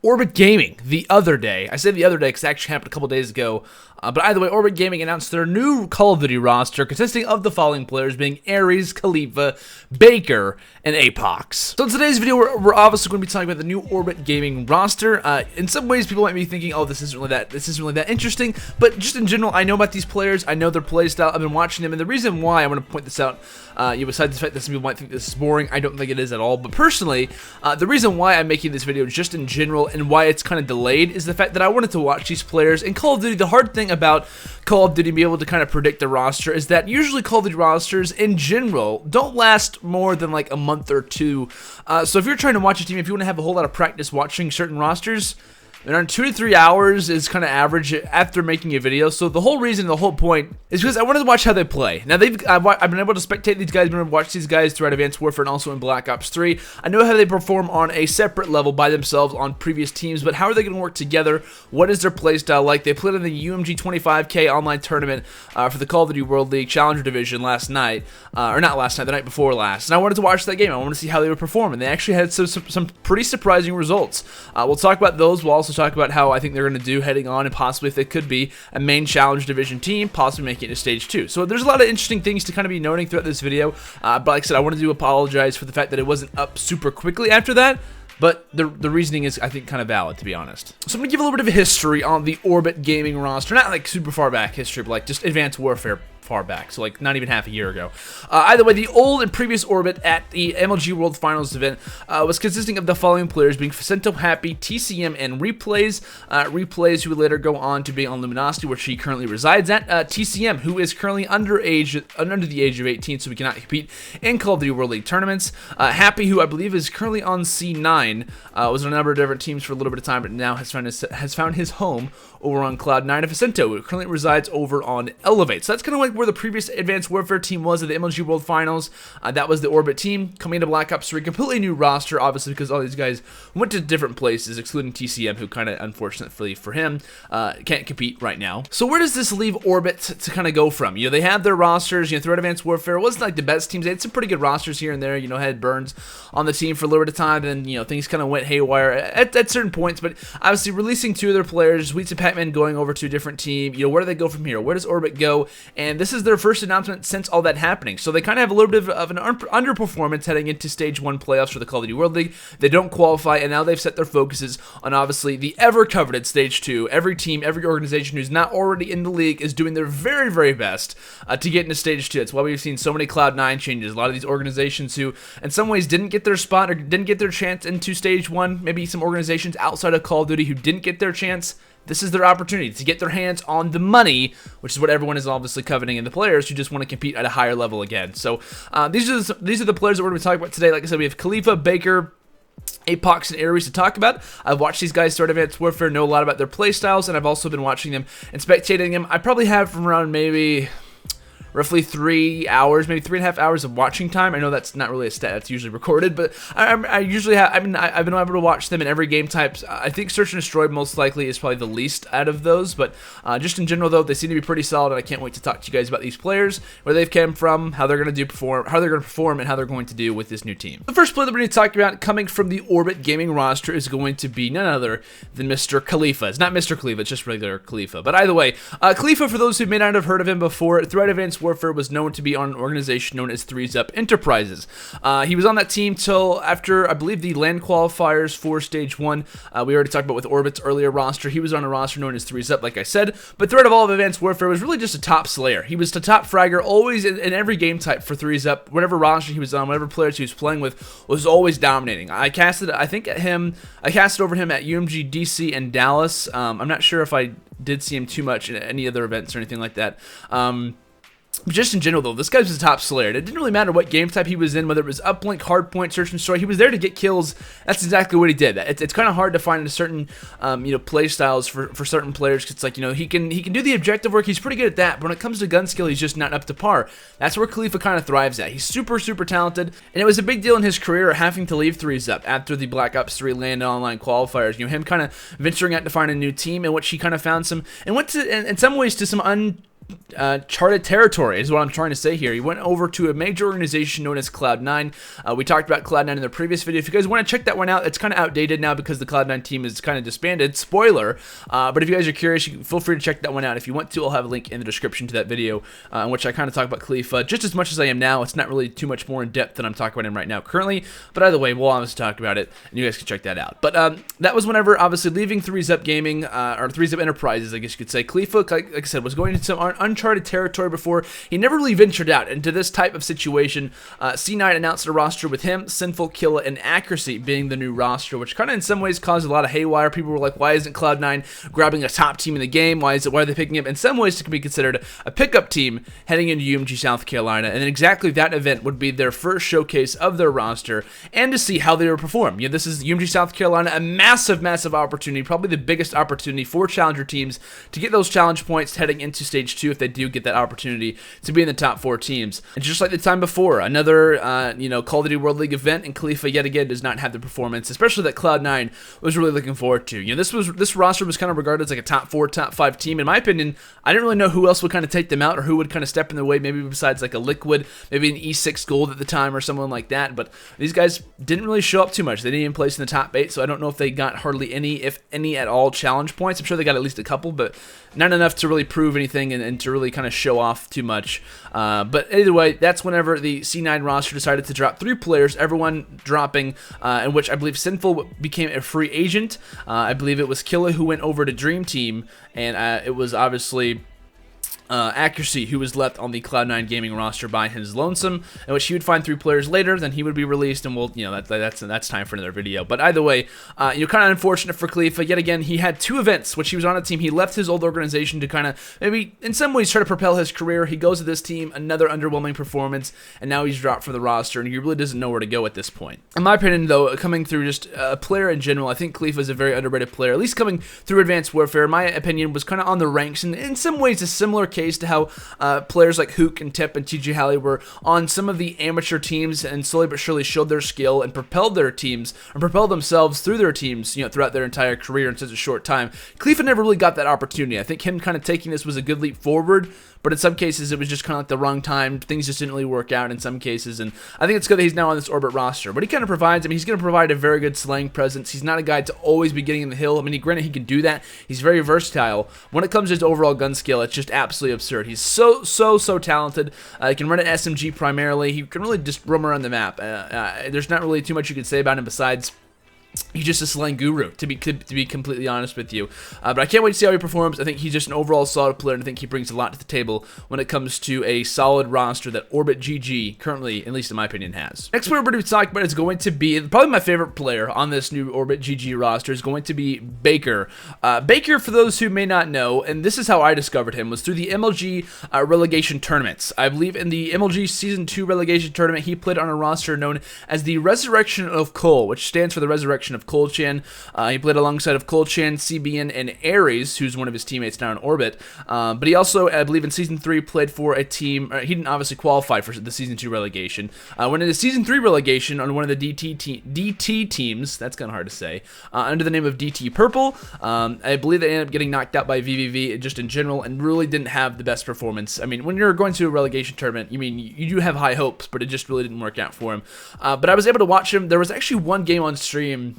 Orbit Gaming the other day. I say the other day because it actually happened a couple days ago. But either way, Orbit Gaming announced their new Call of Duty roster consisting of the following players being Ares, Khalifa, Baker, and Apox. So in today's video, we're obviously going to be talking about the new Orbit Gaming roster. In some ways, people might be thinking, "Oh, this isn't really that interesting." But just in general, I know about these players. I know their play style. I've been watching them, and the reason why I want to point this out, besides the fact that some people might think this is boring, I don't think it is at all. But personally, the reason why I'm making this video just in general and why it's kind of delayed is the fact that I wanted to watch these players. In Call of Duty, the hard thing about Call of Duty being able to kind of predict the roster is that usually Call of Duty rosters in general don't last more than like a month or two. So if you're trying to watch a team, if you want to have a whole lot of practice watching certain rosters, around 2 to 3 hours is kind of average after making a video. So the whole reason, the whole point, is because I wanted to watch how they play. Now, I've been able to spectate these guys, been able to watch these guys throughout Advanced Warfare and also in Black Ops 3. I know how they perform on a separate level by themselves on previous teams, but how are they going to work together? What is their playstyle like? They played in the UMG 25K online tournament for the Call of Duty World League Challenger Division last night, or not last night, the night before last. And I wanted to watch that game. I wanted to see how they would perform, and they actually had some pretty surprising results. We'll talk about those. We'll also talk about how I think they're going to do heading on, and possibly if they could be a main Challenge Division team, possibly making it to Stage 2. So there's a lot of interesting things to kind of be noting throughout this video, but like I said, I wanted to apologize for the fact that it wasn't up super quickly after that. But the reasoning is, I think, kind of valid, to be honest. So I'm going to give a little bit of a history on the Orbit Gaming roster. Not like super far back history, but like just Advanced Warfare far back, so like not even half a year ago. Either way, the old and previous Orbit at the MLG World Finals event was consisting of the following players being Facento, Happy, TCM, and Replays. Replays, who would later go on to be on Luminosity, where she currently resides at. TCM, who is currently under the age of 18, so we cannot compete in Call of Duty World League tournaments. Happy, who I believe is currently on C9, was on a number of different teams for a little bit of time, but now has found his home over on Cloud9. And Facento, who currently resides over on Elevate. So that's kind of like where the previous Advanced Warfare team was at the MLG World Finals. That was the Orbit team coming into Black Ops 3. Completely new roster, obviously, because all these guys went to different places, excluding TCM, who kind of, unfortunately for him, can't compete right now. So where does this leave Orbit to kind of go from? You know, they had their rosters, throughout Advanced Warfare. It wasn't like the best teams. They had some pretty good rosters here and there. Had Burns on the team for a little bit of time, and things kind of went haywire at certain points. But obviously, releasing two of their players, Wheats and Pac-Man going over to a different team. Where do they go from here? Where does Orbit go? And this is their first announcement since all that happening. So they kind of have a little bit of an underperformance heading into Stage 1 playoffs for the Call of Duty World League. They don't qualify, and now they've set their focuses on, obviously, the ever-coveted Stage 2. Every team, every organization who's not already in the league is doing their very, very best to get into Stage 2. That's why we've seen so many Cloud9 changes. A lot of these organizations who, in some ways, didn't get their spot or didn't get their chance into Stage 1, maybe some organizations outside of Call of Duty who didn't get their chance, this is their opportunity to get their hands on the money, which is what everyone is obviously coveting, and the players who just want to compete at a higher level again. So these are the players that we're going to be talking about today. Like I said, we have Khalifa, Baker, Apox, and Ares to talk about. I've watched these guys start Advanced Warfare, know a lot about their playstyles, and I've also been watching them and spectating them. I probably have from around maybe roughly 3 hours, maybe 3.5 hours of watching time. I know that's not really a stat, that's usually recorded, but I usually have, I've been able to watch them in every game type. I think Search and Destroy most likely is probably the least out of those, but just in general though, they seem to be pretty solid, and I can't wait to talk to you guys about these players, where they've come from, how they're going to perform, and how they're going to do with this new team. The first player that we're going to talk about coming from the Orbit Gaming roster is going to be none other than Mr. Khalifa. It's not Mr. Khalifa, it's just regular Khalifa. But either way, Khalifa, for those who may not have heard of him before, throughout Advanced Warfare was known to be on an organization known as 3 Up Enterprises. He was on that team till after, I believe, the LAN qualifiers for Stage 1. We already talked about with Orbit's earlier roster. He was on a roster known as 3 Up, like I said. But throughout all of Advanced Warfare was really just a top slayer. He was the top fragger always in every game type for 3 Up. Whatever roster he was on, whatever players he was playing with, was always dominating. I casted over him at UMG, DC, and Dallas. I'm not sure if I did see him too much in any other events or anything like that. But just in general, though, this guy was a top slayer. It didn't really matter what game type he was in, whether it was uplink, hardpoint, search and destroy. He was there to get kills. That's exactly what he did. It's kind of hard to find certain, play styles for certain players. It's like, he can do the objective work. He's pretty good at that. But when it comes to gun skill, he's just not up to par. That's where Khalifa kind of thrives at. He's super, super talented, and it was a big deal in his career having to leave 3 Up after the Black Ops 3 LAN online qualifiers. Him kind of venturing out to find a new team, in which he kind of found some, and went to, in some ways, to some uncharted territory is what I'm trying to say here. He went over to a major organization known as Cloud9. We talked about Cloud9 in the previous video. If you guys want to check that one out, it's kind of outdated now because the Cloud9 team is kind of disbanded. Spoiler. But if you guys are curious, you can feel free to check that one out. If you want to, I'll have a link in the description to that video in which I kind of talk about Khalifa just as much as I am now. It's not really too much more in depth than I'm talking about him right now currently. But either way, we'll obviously talk about it, and you guys can check that out. But that was whenever, obviously, leaving 3ZUP Gaming, or 3ZUP Enterprises, I guess you could say. Khalifa, like I said, was going into some uncharted territory before. He never really ventured out into this type of situation. C9 announced a roster with him, Sinful, Killa, and Accuracy being the new roster, which kind of in some ways caused a lot of haywire. People were like, why isn't Cloud9 grabbing a top team in the game? Why are they picking up? In some ways, it can be considered a pickup team heading into UMG South Carolina, and then exactly that event would be their first showcase of their roster, and to see how they would perform. You know, this is UMG South Carolina, a massive opportunity, probably the biggest opportunity for challenger teams to get those challenge points heading into stage 2 if they do get that opportunity to be in the top 4 teams. And just like the time before, another Call of Duty World League event, and Khalifa yet again does not have the performance, especially that Cloud9 was really looking forward to. You know, this roster was kind of regarded as like a top 4, top 5 team. In my opinion, I didn't really know who else would kind of take them out or who would kind of step in their way, maybe besides like a Liquid, maybe an E6 Gold at the time or someone like that. But these guys didn't really show up too much. They didn't even place in the top 8, so I don't know if they got hardly any, if any at all, challenge points. I'm sure they got at least a couple, but not enough to really prove anything and to really kind of show off too much. But either way, that's whenever the C9 roster decided to drop 3 players, everyone dropping, in which I believe Sinful became a free agent. I believe it was Killa who went over to Dream Team, and it was obviously Accuracy, who was left on the Cloud9 Gaming roster by his lonesome, in which he would find 3 players later, then he would be released, and that's time for another video. But either way, kind of unfortunate for Khalifa. Yet again, he had 2 events which he was on a team. He left his old organization to kind of maybe in some ways try to propel his career. He goes to this team, another underwhelming performance, and now he's dropped from the roster, and he really doesn't know where to go at this point. In my opinion, though, coming through just a player in general, I think Khalifa is a very underrated player. At least coming through Advanced Warfare, in my opinion, was kind of on the ranks, and in some ways a similar case to how players like Hook and Tip and TJ Halley were on some of the amateur teams and slowly but surely showed their skill and propelled their teams and propelled themselves through their teams, throughout their entire career in such a short time. Khalifa never really got that opportunity. I think him kind of taking this was a good leap forward, but in some cases it was just kind of like the wrong time. Things just didn't really work out in some cases, and I think it's good that he's now on this Orbit roster. But he kind of provides, he's going to provide a very good slang presence. He's not a guy to always be getting in the hill. Granted, he can do that. He's very versatile. When it comes to his overall gun skill, it's just absolutely absurd. He's so talented. He can run an SMG primarily. He can really just roam around the map. There's not really too much you can say about him besides he's just a slang guru, to be completely honest with you. But I can't wait to see how he performs. I think he's just an overall solid player, and I think he brings a lot to the table when it comes to a solid roster that Orbit GG currently, at least in my opinion, has. Next player we're going to be talking about is going to be, probably my favorite player on this new Orbit GG roster, is going to be Baker. Baker, for those who may not know, and this is how I discovered him, was through the MLG relegation tournaments. I believe in the MLG Season 2 relegation tournament, he played on a roster known as the Resurrection of Cole, which stands for the Resurrection of Cole-Chan. He played alongside of Cole-Chan, CBN, and Ares, who's one of his teammates now in Orbit. But he also, I believe in Season 3, played for a team, he didn't obviously qualify for the Season 2 relegation. Went into Season 3 relegation on one of the DT teams, that's kind of hard to say, under the name of DT Purple. I believe they ended up getting knocked out by VVV just in general, and really didn't have the best performance. When you're going to a relegation tournament, you do have high hopes, but it just really didn't work out for him. But I was able to watch him. There was actually one game on stream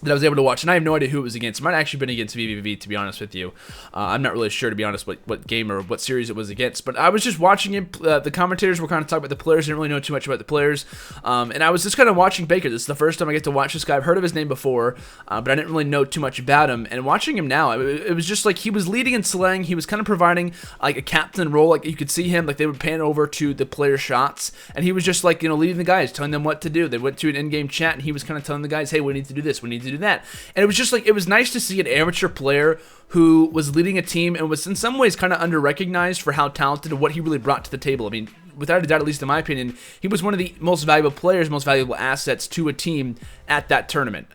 that I was able to watch, and I have no idea who it was against. It might have actually been against VVV, to be honest with you. I'm not really sure, to be honest, what game or what series it was against, but I was just watching it. The commentators were kind of talking about the players. Didn't really know too much about the players, and I was just kind of watching Baker. This is the first time I get to watch this guy. I've heard of his name before, but I didn't really know too much about him, and watching him now, it was just like he was leading in slang. He was kind of providing like a captain role. Like you could see him, like they would pan over to the player shots, and he was just like, leading the guys, telling them what to do. They went to an in-game chat, and he was kind of telling the guys, hey, we need to do this, we need to do that. And it was just like, it was nice to see an amateur player who was leading a team and was in some ways kind of under-recognized for how talented and what he really brought to the table. Without a doubt, at least in my opinion, he was one of the most valuable players, most valuable assets to a team at that tournament.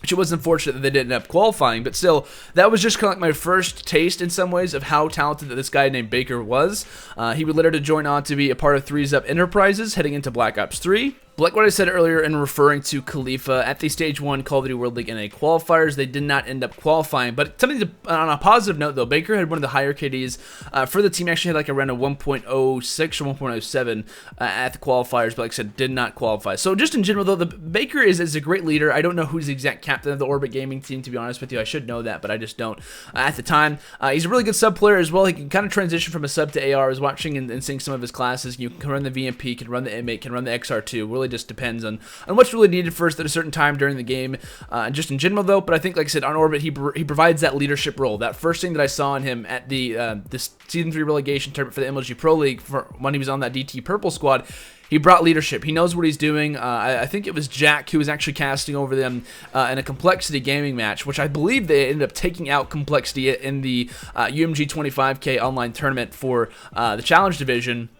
Which it was unfortunate that they didn't end up qualifying, but still, that was just kind of like my first taste in some ways of how talented that this guy named Baker was. He would later to join on to be a part of 3ZUP Enterprises heading into Black Ops 3. But like what I said earlier in referring to Khalifa, at the Stage 1 Call of Duty World League NA qualifiers, they did not end up qualifying. But something on a positive note, though, Baker had one of the higher KDs for the team. Actually had like around a 1.06 or 1.07 at the qualifiers, but like I said, did not qualify. So just in general, though, the Baker is a great leader. I don't know who's the exact captain of the Orbit Gaming team, to be honest with you. I should know that, but I just don't at the time. He's a really good sub player as well. He can kind of transition from a sub to AR. I was watching and seeing some of his classes. You can run the VMP, can run the M8, can run the XR2. Really just depends on what's really needed first at a certain time during the game, just in general, though. But I think, like I said, on Orbit, he provides that leadership role. That first thing that I saw in him at the this Season 3 relegation tournament for the MLG Pro League when he was on that DT Purple squad, he brought leadership. He knows what he's doing. I think it was Jack who was actually casting over them in a Complexity gaming match, which I believe they ended up taking out Complexity in the UMG 25K online tournament for the Challenge Division.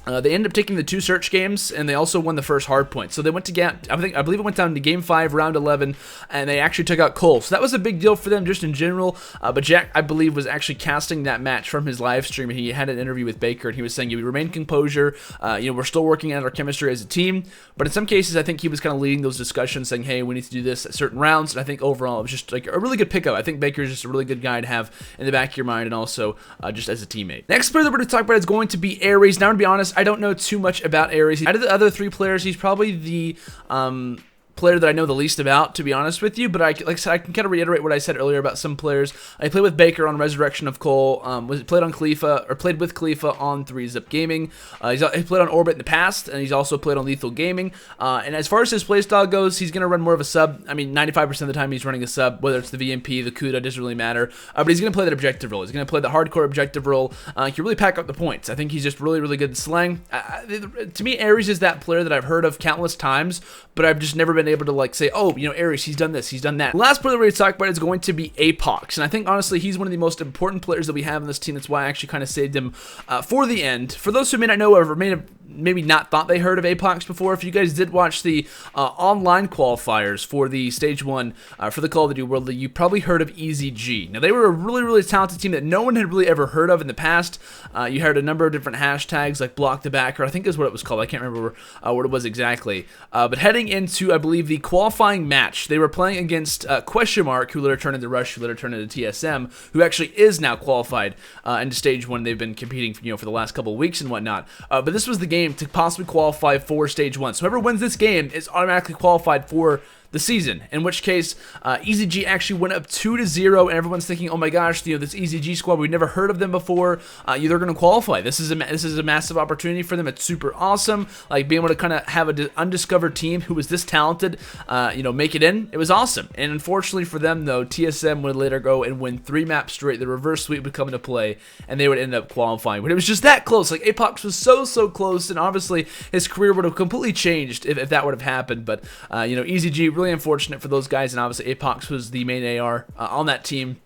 They ended up taking the 2 search games, and they also won the first hard point. So they went to I believe it went down to Game 5, Round 11, and they actually took out Cole. So that was a big deal for them just in general. But Jack, I believe, was actually casting that match from his live stream. He had an interview with Baker, and he was saying, "We remain composure. We're still working at our chemistry as a team." But in some cases, I think he was kind of leading those discussions, saying, "Hey, we need to do this at certain rounds." And I think overall, it was just like a really good pickup. I think Baker's just a really good guy to have in the back of your mind, and also just as a teammate. Next player that we're going to talk about is going to be Aries. Now, to be honest, I don't know too much about Aries. Out of the other 3 players, he's probably the player that I know the least about, to be honest with you. But like I said, I can kind of reiterate what I said earlier about some players. I played with Baker on Resurrection of Cole. Played with Khalifa on 3-Zip Gaming. He played on Orbit in the past, and he's also played on Lethal Gaming. And as far as his playstyle goes, he's going to run more of a sub. I mean, 95% of the time he's running a sub, whether it's the VMP, the CUDA, doesn't really matter. But he's going to play that objective role. He's going to play the hardcore objective role. He can really pack up the points. I think he's just really, really good at slang. To me, Aries is that player that I've heard of countless times, but I've just never been able to say, oh, Aries, he's done this, he's done that. The last player that we're going to talk about is going to be Apox, and I think, honestly, he's one of the most important players that we have in this team. That's why I actually kind of saved him for the end. For those who may not know or may have maybe not thought they heard of Apox before, if you guys did watch the online qualifiers for the Stage 1 for the Call of Duty World League, you probably heard of EZG. Now, they were a really, really talented team that no one had really ever heard of in the past. You heard a number of different hashtags, like Block the Backer, I think is what it was called. I can't remember what it was exactly. But heading into, I believe, the qualifying match, they were playing against Question Mark, who later turned into Rush, who later turned into TSM, who actually is now qualified into Stage 1. They've been competing for the last couple of weeks and whatnot. But this was the game to possibly qualify for Stage 1. So whoever wins this game is automatically qualified for the season, in which case EZG actually went up 2-0, and everyone's thinking, oh my gosh, this EZG squad, we've never heard of them before, they're going to qualify. This is a massive opportunity for them. It's super awesome, like being able to kind of have an undiscovered team who was this talented, make it in. It was awesome. And unfortunately for them, though, TSM would later go and win 3 maps straight. The reverse sweep would come into play, and they would end up qualifying. But it was just that close. Like, Apox was so close, and obviously his career would have completely changed if that would have happened. But EZG, really unfortunate for those guys, and obviously Apox was the main AR on that team,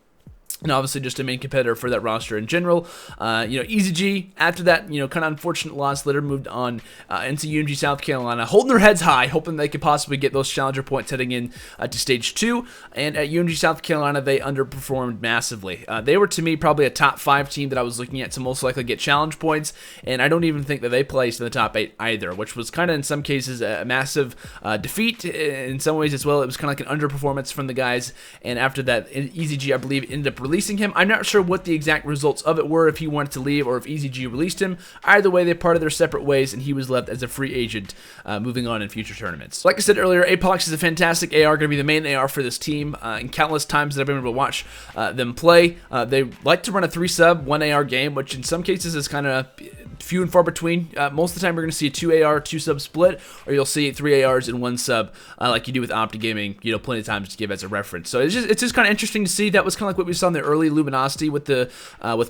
and obviously just a main competitor for that roster in general. EZG, after that, kind of unfortunate loss, later moved on into UMG South Carolina, holding their heads high, hoping they could possibly get those challenger points heading in to Stage 2. And at UMG South Carolina, they underperformed massively. They were, to me, probably a top 5 team that I was looking at to most likely get challenge points, and I don't even think that they placed in the top 8 either, which was kind of, in some cases, a massive defeat. In some ways as well, it was kind of like an underperformance from the guys, and after that, EZG, I believe, ended up releasing him. I'm not sure what the exact results of it were, if he wanted to leave or if EZG released him. Either way, they parted their separate ways, and he was left as a free agent moving on in future tournaments. Like I said earlier, Apox is a fantastic AR, going to be the main AR for this team. And countless times that I've been able to watch them play, they like to run a 3-sub, 1 AR game, which in some cases is kind of few and far between. Most of the time, you're going to see a 2 AR, 2 sub split, or you'll see 3 ARs and 1 sub, like you do with Opti Gaming, plenty of times to give as a reference. So it's just kind of interesting to see. That was kind of like what we saw in the early Luminosity with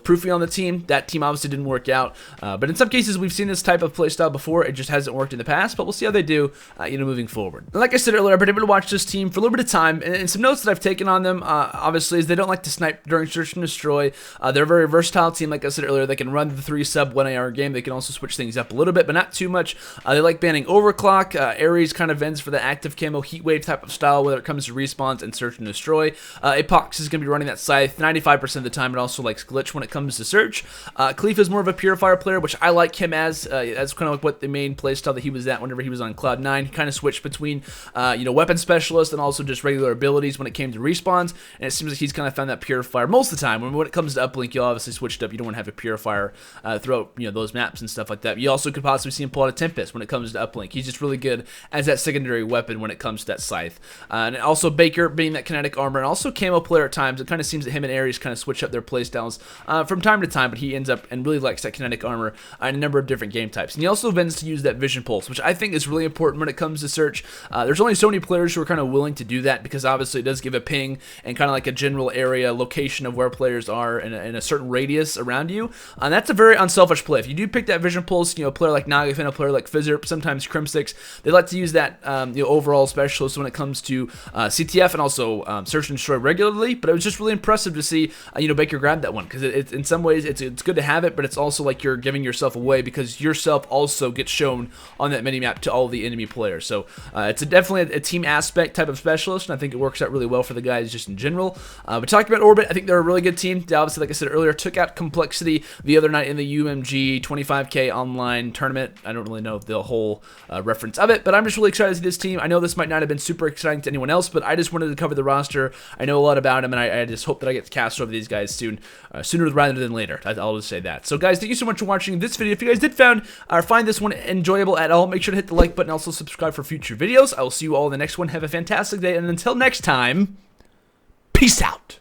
Proofy on the team. That team obviously didn't work out, but in some cases, we've seen this type of playstyle before. It just hasn't worked in the past, but we'll see how they do, moving forward. And like I said earlier, I've been able to watch this team for a little bit of time, and some notes that I've taken on them, obviously, is they don't like to snipe during Search and Destroy. They're a very versatile team. Like I said earlier, they can run the 3 sub, 1 AR game, they can also switch things up a little bit, but not too much. They like banning Overclock. Ares kind of vends for the active camo Heatwave type of style, whether it comes to respawns and search and destroy. Apox is going to be running that Scythe 95% of the time. It also likes Glitch when it comes to search. Khalifa is more of a Purifier player, which I like him as. That's kind of like what the main playstyle that he was at whenever he was on Cloud9. He kind of switched between, weapon specialist and also just regular abilities when it came to respawns, and it seems like he's kind of found that Purifier most of the time. When it comes to uplink, you obviously switched up. You don't want to have a Purifier throughout those maps and stuff like that. You also could possibly see him pull out a Tempest when it comes to uplink. He's just really good as that secondary weapon when it comes to that Scythe. And also Baker being that kinetic armor and also camo player at times. It kind of seems that him and Ares kind of switch up their playstyles from time to time, but he ends up and really likes that kinetic armor in a number of different game types. And he also vends to use that vision pulse, which I think is really important when it comes to search. There's only so many players who are kind of willing to do that, because obviously it does give a ping and kind of like a general area location of where players are in a certain radius around you. And that's a very unselfish play. If you do pick that vision pulse, a player like Nagafin, a player like Fizzerp, sometimes Crimsix, they like to use that overall specialist when it comes to CTF and also search and destroy regularly. But it was just really impressive to see Baker grab that one, because in some ways it's good to have it, but it's also like you're giving yourself away, because yourself also gets shown on that minimap to all the enemy players. So it's definitely a team aspect type of specialist, and I think it works out really well for the guys just in general. But talking about Orbit, I think they're a really good team. They obviously, like I said earlier, took out Complexity the other night in the UMG 25K online tournament. I don't really know the whole reference of it, but I'm just really excited to see this team. I know this might not have been super exciting to anyone else, but I just wanted to cover the roster. I know a lot about them, and I just hope that I get to cast over these guys soon, sooner rather than later. I'll just say that. So guys, thank you so much for watching this video. If you guys did find this one enjoyable at all, make sure to hit the like button and also subscribe for future videos. I will see you all in the next one. Have a fantastic day, and until next time, peace out.